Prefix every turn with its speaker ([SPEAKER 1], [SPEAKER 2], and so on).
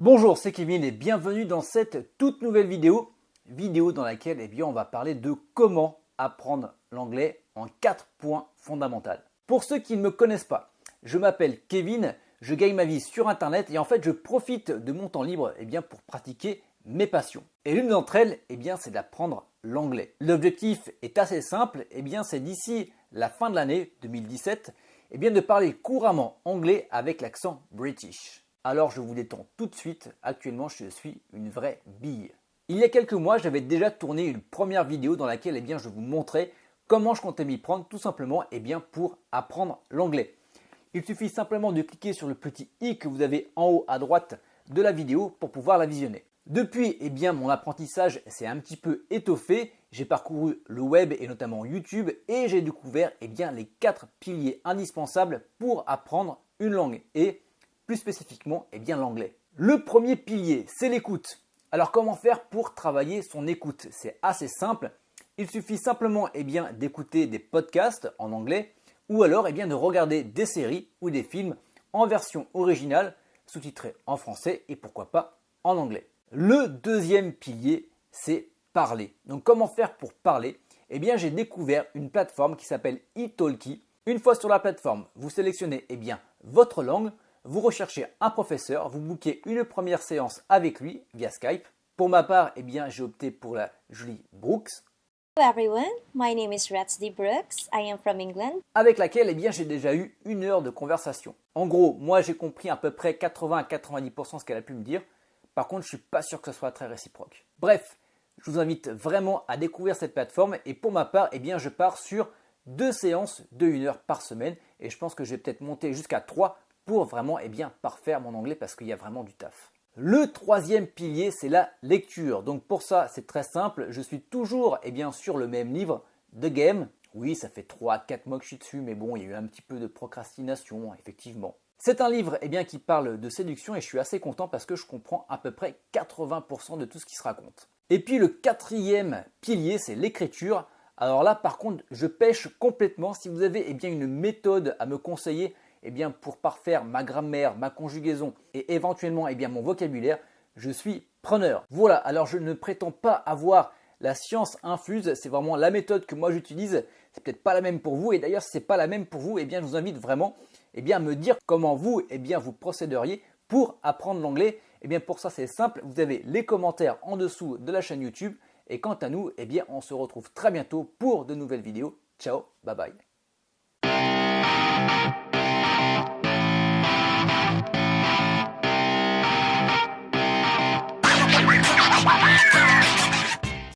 [SPEAKER 1] Bonjour, c'est Kevin et bienvenue dans cette toute nouvelle vidéo dans laquelle on va parler de comment apprendre l'anglais en 4 points fondamentaux. Pour ceux qui ne me connaissent pas, je m'appelle Kevin, je gagne ma vie sur internet et en fait je profite de mon temps libre pour pratiquer mes passions. Et l'une d'entre elles, c'est d'apprendre l'anglais. L'objectif est assez simple, c'est d'ici la fin de l'année 2017, de parler couramment anglais avec l'accent british. Alors je vous détends tout de suite, actuellement je suis une vraie bille. Il y a quelques mois, j'avais déjà tourné une première vidéo dans laquelle je vous montrais comment je comptais m'y prendre tout simplement pour apprendre l'anglais. Il suffit simplement de cliquer sur le petit i que vous avez en haut à droite de la vidéo pour pouvoir la visionner. Depuis, mon apprentissage s'est un petit peu étoffé, j'ai parcouru le web et notamment YouTube et j'ai découvert les 4 piliers indispensables pour apprendre une langue et plus spécifiquement l'anglais. Le premier pilier, c'est l'écoute. Alors comment faire pour travailler son écoute? C'est assez simple. Il suffit simplement d'écouter des podcasts en anglais ou alors de regarder des séries ou des films en version originale, sous-titrés en français et pourquoi pas en anglais. Le deuxième pilier, c'est parler. Donc comment faire pour parler? J'ai découvert une plateforme qui s'appelle italki. Une fois sur la plateforme, vous sélectionnez votre langue. Vous recherchez un professeur, vous bookez une première séance avec lui via Skype. Pour ma part, j'ai opté pour la Julie Brooks.
[SPEAKER 2] Hello everyone, my name is Ratsdi Brooks, I am from England.
[SPEAKER 1] Avec laquelle j'ai déjà eu 1 heure de conversation. En gros, moi j'ai compris à peu près 80 à 90% ce qu'elle a pu me dire. Par contre, je suis pas sûr que ce soit très réciproque. Bref, je vous invite vraiment à découvrir cette plateforme et pour ma part, je pars sur 2 séances de 1 heure par semaine et je pense que je vais peut-être monter jusqu'à 3 pour vraiment parfaire mon anglais parce qu'il y a vraiment du taf. Le troisième pilier, c'est la lecture. Donc pour ça, c'est très simple. Je suis toujours sur le même livre, The Game. Oui, ça fait 3-4 mois que je suis dessus, mais bon, il y a eu un petit peu de procrastination, effectivement. C'est un livre qui parle de séduction et je suis assez content parce que je comprends à peu près 80% de tout ce qui se raconte. Et puis le quatrième pilier, c'est l'écriture. Alors là, par contre, je pêche complètement. Si vous avez une méthode à me conseiller, pour parfaire ma grammaire, ma conjugaison et éventuellement mon vocabulaire, je suis preneur. Voilà, alors je ne prétends pas avoir la science infuse, c'est vraiment la méthode que moi j'utilise. C'est peut-être pas la même pour vous et d'ailleurs si c'est pas la même pour vous, je vous invite vraiment à me dire comment vous vous procéderiez pour apprendre l'anglais. Pour ça c'est simple, vous avez les commentaires en dessous de la chaîne YouTube et quant à nous, on se retrouve très bientôt pour de nouvelles vidéos. Ciao, bye bye.